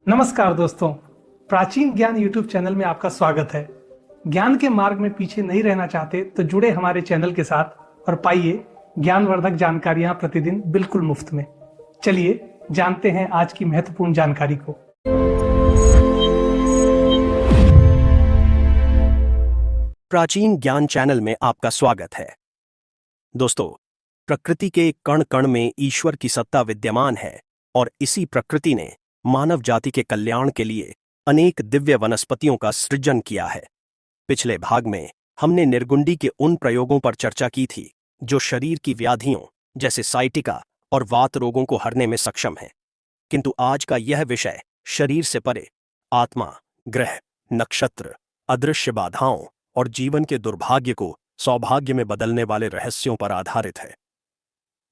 नमस्कार दोस्तों। प्राचीन ज्ञान यूट्यूब चैनल में आपका स्वागत है। ज्ञान के मार्ग में पीछे नहीं रहना चाहते तो जुड़े हमारे चैनल के साथ और पाइए ज्ञानवर्धक जानकारियां प्रतिदिन बिल्कुल मुफ्त में। चलिए जानते हैं आज की महत्वपूर्ण जानकारी को। प्राचीन ज्ञान चैनल में आपका स्वागत है। दोस्तों, प्रकृति के कण कण में ईश्वर की सत्ता विद्यमान है और इसी प्रकृति ने मानव जाति के कल्याण के लिए अनेक दिव्य वनस्पतियों का सृजन किया है। पिछले भाग में हमने निर्गुंडी के उन प्रयोगों पर चर्चा की थी जो शरीर की व्याधियों जैसे साइटिका और वात रोगों को हरने में सक्षम है। किंतु आज का यह विषय शरीर से परे आत्मा, ग्रह, नक्षत्र, अदृश्य बाधाओं और जीवन के दुर्भाग्य को सौभाग्य में बदलने वाले रहस्यों पर आधारित है।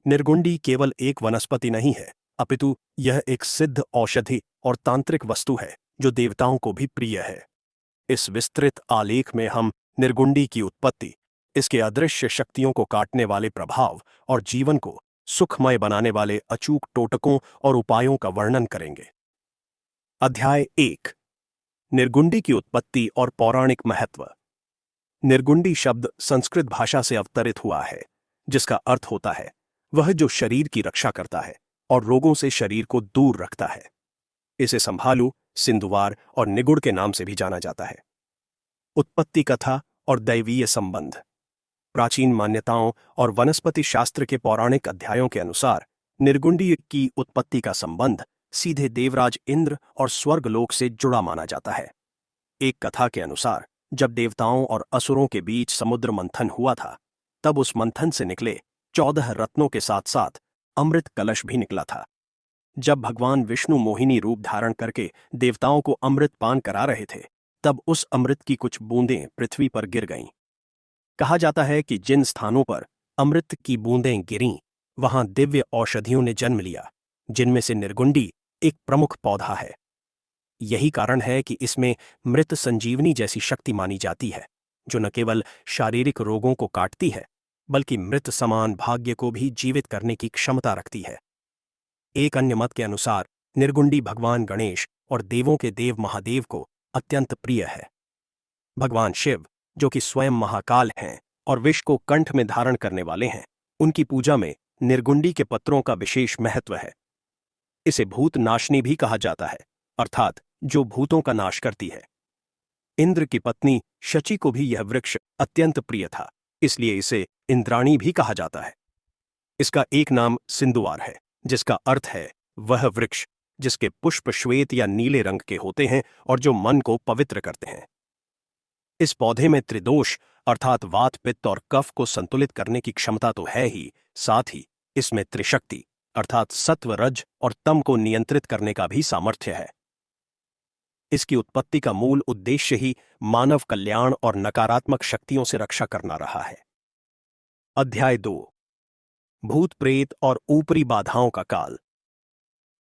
निर्गुंडी केवल एक वनस्पति नहीं है, अपितु यह एक सिद्ध औषधि और तांत्रिक वस्तु है जो देवताओं को भी प्रिय है। इस विस्तृत आलेख में हम निर्गुंडी की उत्पत्ति, इसके अदृश्य शक्तियों को काटने वाले प्रभाव और जीवन को सुखमय बनाने वाले अचूक टोटकों और उपायों का वर्णन करेंगे। अध्याय 1, निर्गुंडी की उत्पत्ति और पौराणिक महत्व। निर्गुंडी शब्द संस्कृत भाषा से अवतरित हुआ है, जिसका अर्थ होता है वह जो शरीर की रक्षा करता है और रोगों से शरीर को दूर रखता है। इसे संभालू, सिंधुवार और निगुड़ के नाम से भी जाना जाता है। उत्पत्ति कथा और दैवीय संबंध। प्राचीन मान्यताओं और वनस्पति शास्त्र के पौराणिक अध्यायों के अनुसार निर्गुंडी की उत्पत्ति का संबंध सीधे देवराज इंद्र और स्वर्गलोक से जुड़ा माना जाता है। एक कथा के अनुसार जब देवताओं और असुरों के बीच समुद्र मंथन हुआ था, तब उस मंथन से निकले 14 रत्नों के साथ साथ अमृत कलश भी निकला था। जब भगवान विष्णु मोहिनी रूप धारण करके देवताओं को अमृत पान करा रहे थे, तब उस अमृत की कुछ बूंदें पृथ्वी पर गिर गईं। कहा जाता है कि जिन स्थानों पर अमृत की बूंदें गिरीं, वहां दिव्य औषधियों ने जन्म लिया, जिनमें से निर्गुंडी एक प्रमुख पौधा है। यही कारण है कि इसमें मृत संजीवनी जैसी शक्ति मानी जाती है, जो न केवल शारीरिक रोगों को काटती है, बल्कि मृत समान भाग्य को भी जीवित करने की क्षमता रखती है। एक अन्य मत के अनुसार निर्गुंडी भगवान गणेश और देवों के देव महादेव को अत्यंत प्रिय है। भगवान शिव, जो कि स्वयं महाकाल हैं और विष को कंठ में धारण करने वाले हैं, उनकी पूजा में निर्गुंडी के पत्रों का विशेष महत्व है। इसे भूत नाशनी भी कहा जाता है, अर्थात जो भूतों का नाश करती है। इंद्र की पत्नी शची को भी यह वृक्ष अत्यंत प्रिय था, इसलिए इसे इंद्राणी भी कहा जाता है। इसका एक नाम सिंधुवार है, जिसका अर्थ है वह वृक्ष जिसके पुष्प श्वेत या नीले रंग के होते हैं और जो मन को पवित्र करते हैं। इस पौधे में त्रिदोष अर्थात वात, पित्त और कफ को संतुलित करने की क्षमता तो है ही, साथ ही इसमें त्रिशक्ति अर्थात सत्व, रज और तम को नियंत्रित करने का भी सामर्थ्य है। इसकी उत्पत्ति का मूल उद्देश्य ही मानव कल्याण और नकारात्मक शक्तियों से रक्षा करना रहा है। अध्याय 2, भूत प्रेत और ऊपरी बाधाओं का काल।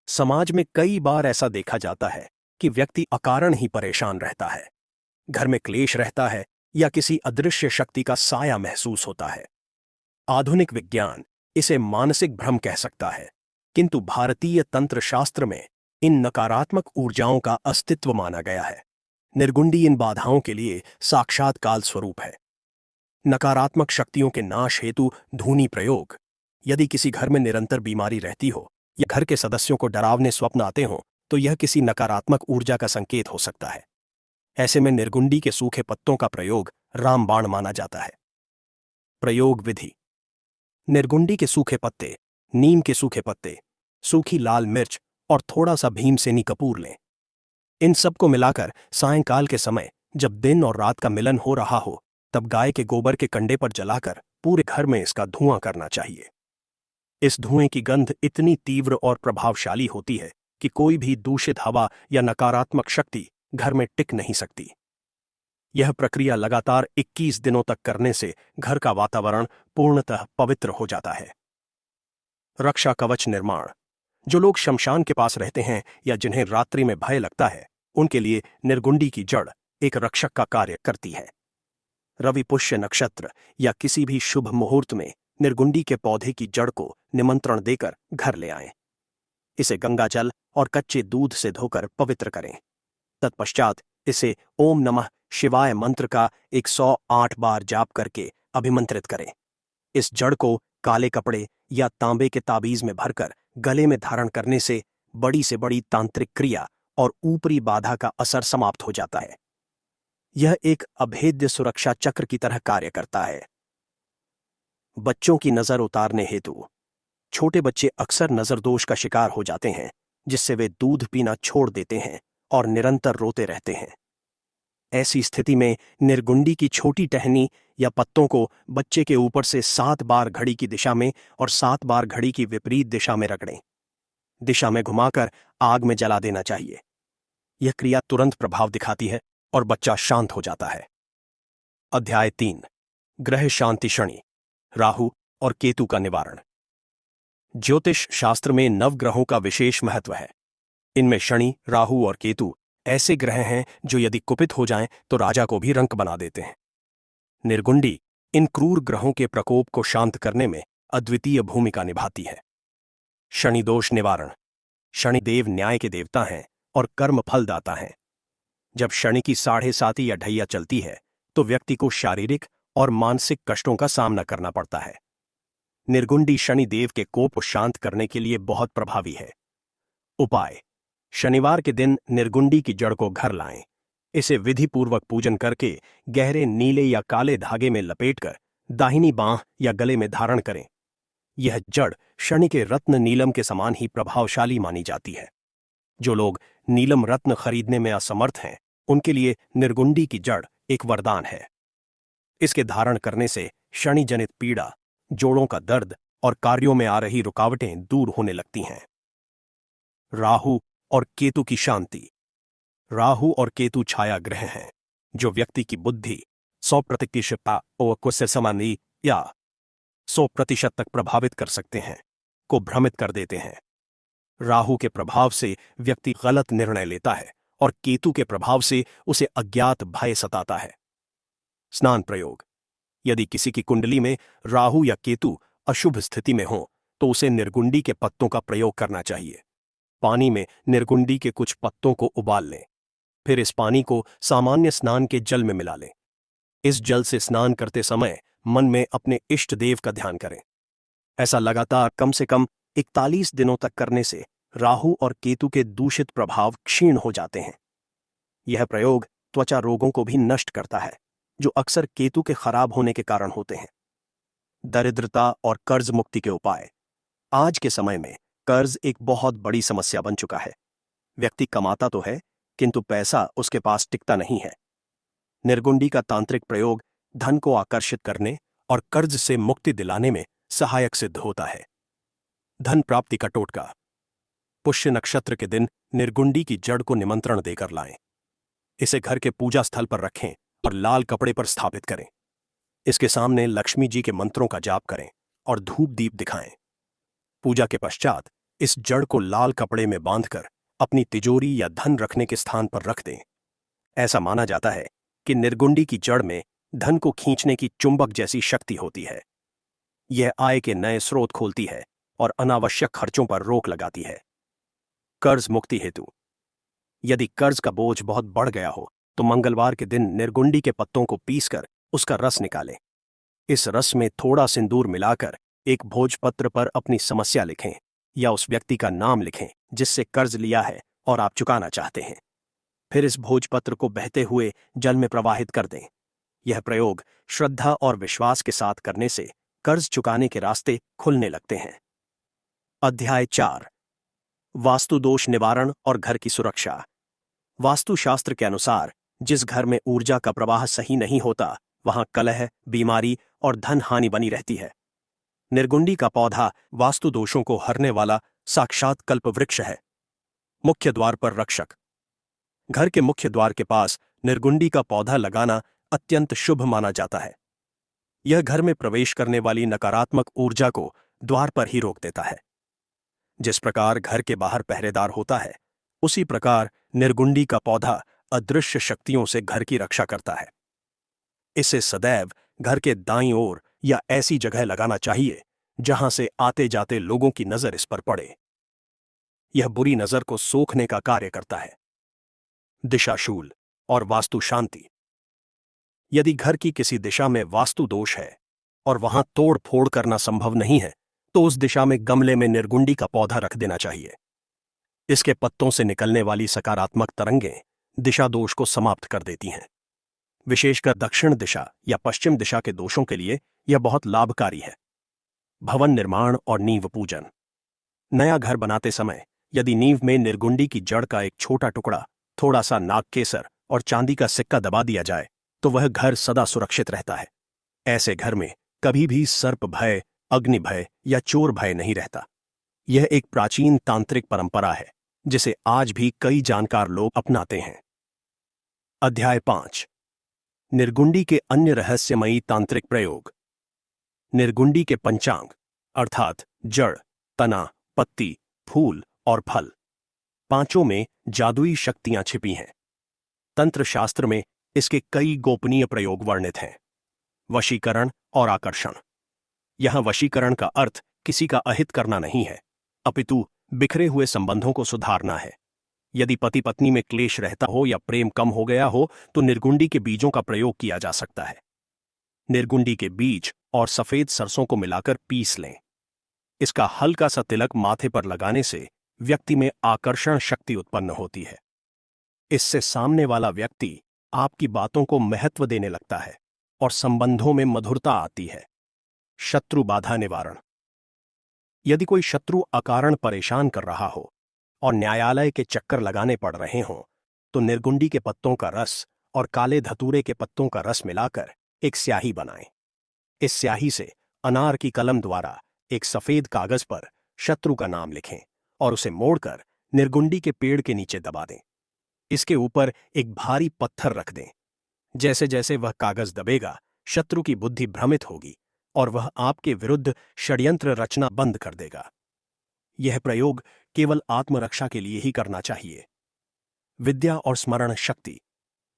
समाज में कई बार ऐसा देखा जाता है कि व्यक्ति अकारण ही परेशान रहता है। घर में क्लेश रहता है या किसी अदृश्य शक्ति का साया महसूस होता है। आधुनिक विज्ञान इसे मानसिक भ्रम कह सकता है, किंतु भारतीय तंत्र शास्त्र में इन नकारात्मक ऊर्जाओं का अस्तित्व माना गया है। निर्गुंडी इन बाधाओं के लिए साक्षात काल स्वरूप है। नकारात्मक शक्तियों के नाश हेतु धूनी प्रयोग। यदि किसी घर में निरंतर बीमारी रहती हो या घर के सदस्यों को डरावने स्वप्न आते हों, तो यह किसी नकारात्मक ऊर्जा का संकेत हो सकता है। ऐसे में निर्गुंडी के सूखे पत्तों का प्रयोग रामबाण माना जाता है। प्रयोग विधि। निर्गुंडी के सूखे पत्ते, नीम के सूखे पत्ते, सूखी लाल मिर्च और थोड़ा सा भीमसेनी कपूर लें। इन सबको मिलाकर सायंकाल के समय जब दिन और रात का मिलन हो रहा हो, तब गाय के गोबर के कंडे पर जलाकर पूरे घर में इसका धुआं करना चाहिए। इस धुएं की गंध इतनी तीव्र और प्रभावशाली होती है कि कोई भी दूषित हवा या नकारात्मक शक्ति घर में टिक नहीं सकती। यह प्रक्रिया लगातार 21 दिनों तक करने से घर का वातावरण पूर्णतः पवित्र हो जाता है। रक्षा कवच निर्माण। जो लोग शमशान के पास रहते हैं या जिन्हें रात्रि में भय लगता है, उनके लिए निर्गुंडी की जड़ एक रक्षक का कार्य करती है। रवि पुष्य नक्षत्र या किसी भी शुभ मुहूर्त में निर्गुंडी के पौधे की जड़ को निमंत्रण देकर घर ले आएं। इसे गंगाजल और कच्चे दूध से धोकर पवित्र करें। तत्पश्चात इसे ओम नमः शिवाय मंत्र का 108 बार जाप करके अभिमंत्रित करें। इस जड़ को काले कपड़े या तांबे के ताबीज में भरकर गले में धारण करने से बड़ी तांत्रिक क्रिया और ऊपरी बाधा का असर समाप्त हो जाता है। यह एक अभेद्य सुरक्षा चक्र की तरह कार्य करता है। बच्चों की नजर उतारने हेतु। छोटे बच्चे अक्सर नजर दोष का शिकार हो जाते हैं, जिससे वे दूध पीना छोड़ देते हैं और निरंतर रोते रहते हैं। ऐसी स्थिति में निर्गुंडी की छोटी टहनी या पत्तों को बच्चे के ऊपर से 7 बार घड़ी की दिशा में और 7 बार घड़ी की विपरीत दिशा में रगड़ें। दिशा में घुमाकर आग में जला देना चाहिए। यह क्रिया तुरंत प्रभाव दिखाती है और बच्चा शांत हो जाता है। अध्याय 3 ग्रह शांति शनि, राहु और केतु का निवारण। ज्योतिष शास्त्र में नवग्रहों का विशेष महत्व है। इनमें शनि, राहु और केतु ऐसे ग्रह हैं जो यदि कुपित हो जाएं तो राजा को भी रंक बना देते हैं। निर्गुंडी इन क्रूर ग्रहों के प्रकोप को शांत करने में अद्वितीय भूमिका निभाती है। शनि दोष निवारण। शनिदेव न्याय के देवता हैं और कर्म फलदाता हैं। जब शनि की 7.5 या ढैया चलती है तो व्यक्ति को शारीरिक और मानसिक कष्टों का सामना करना पड़ता है। निर्गुंडी शनिदेव के कोप को शांत करने के लिए बहुत प्रभावी है। उपाय: शनिवार के दिन निर्गुंडी की जड़ को घर लाएं। इसे विधिपूर्वक पूजन करके गहरे नीले या काले धागे में लपेटकर दाहिनी बांह या गले में धारण करें। यह जड़ शनि के रत्न नीलम के समान ही प्रभावशाली मानी जाती है। जो लोग नीलम रत्न खरीदने में असमर्थ हैं, उनके लिए निर्गुंडी की जड़ एक वरदान है। इसके धारण करने से शनि जनित पीड़ा, जोड़ों का दर्द और कार्यों में आ रही रुकावटें दूर होने लगती हैं। राहु और केतु की शांति। राहु और केतु छाया ग्रह हैं जो व्यक्ति की बुद्धि 100% या 100% तक प्रभावित कर सकते हैं, को भ्रमित कर देते हैं। राहु के प्रभाव से व्यक्ति गलत निर्णय लेता है और केतु के प्रभाव से उसे अज्ञात भय सताता है। स्नान प्रयोग। यदि किसी की कुंडली में राहु या केतु अशुभ स्थिति में हो तो उसे निर्गुंडी के पत्तों का प्रयोग करना चाहिए। पानी में निर्गुंडी के कुछ पत्तों को उबाल लें, फिर इस पानी को सामान्य स्नान के जल में मिला लें। इस जल से स्नान करते समय मन में अपने इष्ट देव का ध्यान करें। ऐसा लगातार कम से कम 41 दिनों तक करने से राहु और केतु के दूषित प्रभाव क्षीण हो जाते हैं। यह प्रयोग त्वचा रोगों को भी नष्ट करता है, जो अक्सर केतु के खराब होने के कारण होते हैं। दरिद्रता और कर्ज मुक्ति के उपाय। आज के समय में कर्ज एक बहुत बड़ी समस्या बन चुका है। व्यक्ति कमाता तो है, किंतु पैसा उसके पास टिकता नहीं है। निर्गुंडी का तांत्रिक प्रयोग धन को आकर्षित करने और कर्ज से मुक्ति दिलाने में सहायक सिद्ध होता है। धन प्राप्ति का टोटका। पुष्य नक्षत्र के दिन निर्गुंडी की जड़ को निमंत्रण देकर लाएं। इसे घर के पूजा स्थल पर रखें और लाल कपड़े पर स्थापित करें। इसके सामने लक्ष्मी जी के मंत्रों का जाप करें और धूप दीप दिखाएं। पूजा के पश्चात इस जड़ को लाल कपड़े में बांधकर अपनी तिजोरी या धन रखने के स्थान पर रख दें। ऐसा माना जाता है कि निर्गुंडी की जड़ में धन को खींचने की चुंबक जैसी शक्ति होती है। यह आय के नए स्रोत खोलती है और अनावश्यक खर्चों पर रोक लगाती है। कर्ज मुक्ति हेतु। यदि कर्ज का बोझ बहुत बढ़ गया हो तो मंगलवार के दिन निर्गुंडी के पत्तों को पीसकर उसका रस निकालें। इस रस में थोड़ा सिंदूर मिलाकर एक भोजपत्र पर अपनी समस्या लिखें या उस व्यक्ति का नाम लिखें जिससे कर्ज लिया है और आप चुकाना चाहते हैं। फिर इस भोजपत्र को बहते हुए जल में प्रवाहित कर दें। यह प्रयोग श्रद्धा और विश्वास के साथ करने से कर्ज चुकाने के रास्ते खुलने लगते हैं। अध्याय 4 वास्तु दोष निवारण और घर की सुरक्षा। वास्तुशास्त्र के अनुसार जिस घर में ऊर्जा का प्रवाह सही नहीं होता, वहां कलह, बीमारी और धन हानि बनी रहती है। निर्गुंडी का पौधा वास्तु दोषों को हरने वाला साक्षात कल्पवृक्ष है। मुख्य द्वार पर रक्षक। घर के मुख्य द्वार के पास निर्गुंडी का पौधा लगाना अत्यंत शुभ माना जाता है। यह घर में प्रवेश करने वाली नकारात्मक ऊर्जा को द्वार पर ही रोक देता है। जिस प्रकार घर के बाहर पहरेदार होता है, उसी प्रकार निर्गुंडी का पौधा अदृश्य शक्तियों से घर की रक्षा करता है। इसे सदैव घर के दाईं ओर या ऐसी जगह लगाना चाहिए जहां से आते जाते लोगों की नजर इस पर पड़े। यह बुरी नजर को सोखने का कार्य करता है। दिशाशूल और वास्तु शांति। यदि घर की किसी दिशा में वास्तु दोष है और वहां तोड़ फोड़ करना संभव नहीं है, तो उस दिशा में गमले में निर्गुंडी का पौधा रख देना चाहिए। इसके पत्तों से निकलने वाली सकारात्मक तरंगें दिशा दोष को समाप्त कर देती हैं। विशेषकर दक्षिण दिशा या पश्चिम दिशा के दोषों के लिए यह बहुत लाभकारी है। भवन निर्माण और नींव पूजन। नया घर बनाते समय यदि नींव में निर्गुंडी की जड़ का एक छोटा टुकड़ा, थोड़ा सा नाग केसर और चांदी का सिक्का दबा दिया जाए तो वह घर सदा सुरक्षित रहता है। ऐसे घर में कभी भी सर्प भय, अग्नि भय या चोर भय नहीं रहता। यह एक प्राचीन तांत्रिक परंपरा है जिसे आज भी कई जानकार लोग अपनाते हैं। अध्याय 5। निर्गुंडी के अन्य रहस्यमयी तांत्रिक प्रयोग। निर्गुंडी के पंचांग अर्थात जड़, तना, पत्ती, फूल और फल, पांचों में जादुई शक्तियां छिपी हैं। तंत्र शास्त्र में इसके कई गोपनीय प्रयोग वर्णित हैं। वशीकरण और आकर्षण। यहां वशीकरण का अर्थ किसी का अहित करना नहीं है, अपितु बिखरे हुए संबंधों को सुधारना है। यदि पति पत्नी में क्लेश रहता हो या प्रेम कम हो गया हो तो निर्गुंडी के बीजों का प्रयोग किया जा सकता है। निर्गुंडी के बीज और सफेद सरसों को मिलाकर पीस लें। इसका हल्का सा तिलक माथे पर लगाने से व्यक्ति में आकर्षण शक्ति उत्पन्न होती है। इससे सामने वाला व्यक्ति आपकी बातों को महत्व देने लगता है और संबंधों में मधुरता आती है। शत्रु बाधा निवारण। यदि कोई शत्रु अकारण परेशान कर रहा हो और न्यायालय के चक्कर लगाने पड़ रहे हों तो निर्गुंडी के पत्तों का रस और काले धतूरे के पत्तों का रस मिलाकर एक स्याही बनाएं। इस स्याही से अनार की कलम द्वारा एक सफेद कागज पर शत्रु का नाम लिखें और उसे मोड़कर निर्गुंडी के पेड़ के नीचे दबा दें। इसके ऊपर एक भारी पत्थर रख दें। जैसे जैसे वह कागज दबेगा, शत्रु की बुद्धि भ्रमित होगी और वह आपके विरुद्ध षड्यंत्र रचना बंद कर देगा। यह प्रयोग केवल आत्मरक्षा के लिए ही करना चाहिए। विद्या और स्मरण शक्ति।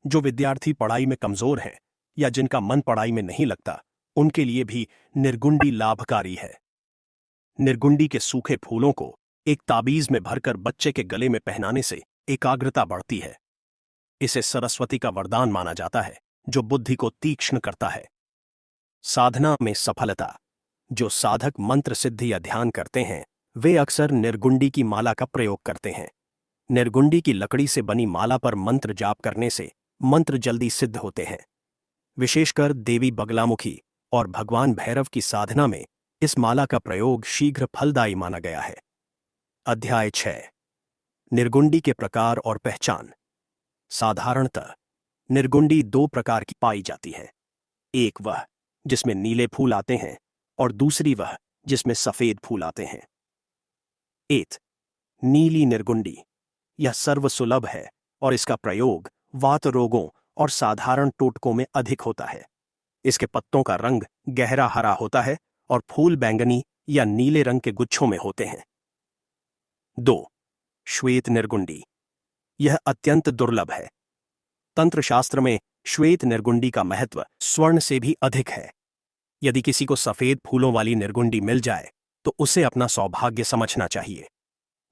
जो विद्यार्थी पढ़ाई में कमजोर हैं या जिनका मन पढ़ाई में नहीं लगता, उनके लिए भी निर्गुंडी लाभकारी है। निर्गुंडी के सूखे फूलों को एक ताबीज में भरकर बच्चे के गले में पहनाने से एकाग्रता बढ़ती है। इसे सरस्वती का वरदान माना जाता है जो बुद्धि को तीक्ष्ण करता है। साधना में सफलता। जो साधक मंत्र सिद्धि या ध्यान करते हैं वे अक्सर निर्गुंडी की माला का प्रयोग करते हैं। निर्गुंडी की लकड़ी से बनी माला पर मंत्र जाप करने से मंत्र जल्दी सिद्ध होते हैं। विशेषकर देवी बगलामुखी और भगवान भैरव की साधना में इस माला का प्रयोग शीघ्र फलदायी माना गया है। अध्याय 6। निर्गुंडी के प्रकार और पहचान। साधारणतः निर्गुंडी दो प्रकार की पाई जाती है। एक वह जिसमें नीले फूल आते हैं और दूसरी वह जिसमें सफेद फूल आते हैं। नीली निर्गुंडी। यह सर्वसुलभ है और इसका प्रयोग वात रोगों और साधारण टोटकों में अधिक होता है। इसके पत्तों का रंग गहरा हरा होता है और फूल बैंगनी या नीले रंग के गुच्छों में होते हैं। 2. श्वेत निर्गुंडी। यह अत्यंत दुर्लभ है। तंत्र शास्त्र में श्वेत निर्गुंडी का महत्व स्वर्ण से भी अधिक है। यदि किसी को सफेद फूलों वाली निर्गुंडी मिल जाए तो उसे अपना सौभाग्य समझना चाहिए।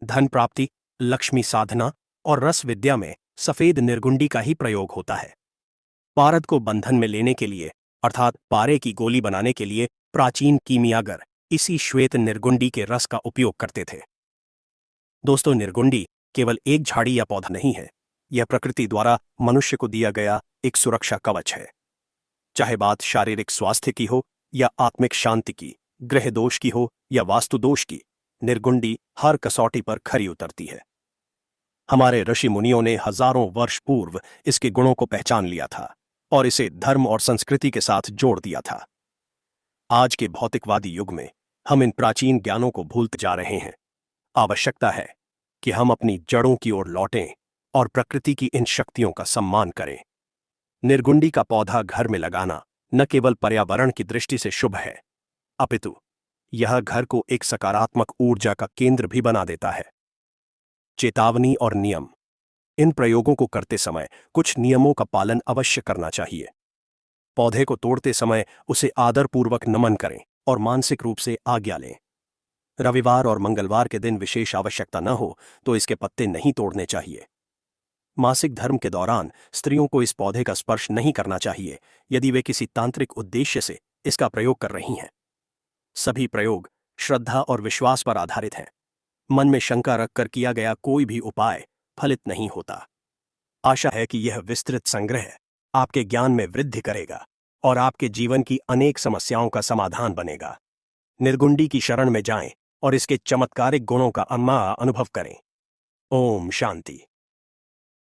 धन प्राप्ति, लक्ष्मी साधना और रस विद्या में सफेद निर्गुंडी का ही प्रयोग होता है। पारद को बंधन में लेने के लिए अर्थात पारे की गोली बनाने के लिए प्राचीन कीमियागर इसी श्वेत निर्गुंडी के रस का उपयोग करते थे। दोस्तों, निर्गुंडी केवल एक झाड़ी या पौधा नहीं है, यह प्रकृति द्वारा मनुष्य को दिया गया एक सुरक्षा कवच है। चाहे बात शारीरिक स्वास्थ्य की हो या आत्मिक शांति की, ग्रह दोष की हो या वास्तु दोष की, निर्गुंडी हर कसौटी पर खरी उतरती है। हमारे ऋषि मुनियों ने हजारों वर्ष पूर्व इसके गुणों को पहचान लिया था और इसे धर्म और संस्कृति के साथ जोड़ दिया था। आज के भौतिकवादी युग में हम इन प्राचीन ज्ञानों को भूलते जा रहे हैं। आवश्यकता है कि हम अपनी जड़ों की ओर लौटें और प्रकृति की इन शक्तियों का सम्मान करें। निर्गुंडी का पौधा घर में लगाना न केवल पर्यावरण की दृष्टि से शुभ है, अपितु यह घर को एक सकारात्मक ऊर्जा का केंद्र भी बना देता है। चेतावनी और नियम। इन प्रयोगों को करते समय कुछ नियमों का पालन अवश्य करना चाहिए। पौधे को तोड़ते समय उसे आदरपूर्वक नमन करें और मानसिक रूप से आज्ञा लें। रविवार और मंगलवार के दिन विशेष आवश्यकता न हो तो इसके पत्ते नहीं तोड़ने चाहिए। मासिक धर्म के दौरान स्त्रियों को इस पौधे का स्पर्श नहीं करना चाहिए यदि वे किसी तांत्रिक उद्देश्य से इसका प्रयोग कर रही हैं। सभी प्रयोग श्रद्धा और विश्वास पर आधारित हैं। मन में शंका रखकर किया गया कोई भी उपाय फलित नहीं होता। आशा है कि यह विस्तृत संग्रह आपके ज्ञान में वृद्धि करेगा और आपके जीवन की अनेक समस्याओं का समाधान बनेगा। निर्गुंडी की शरण में जाएं और इसके चमत्कारिक गुणों का अनुभव करें। ओम शांति।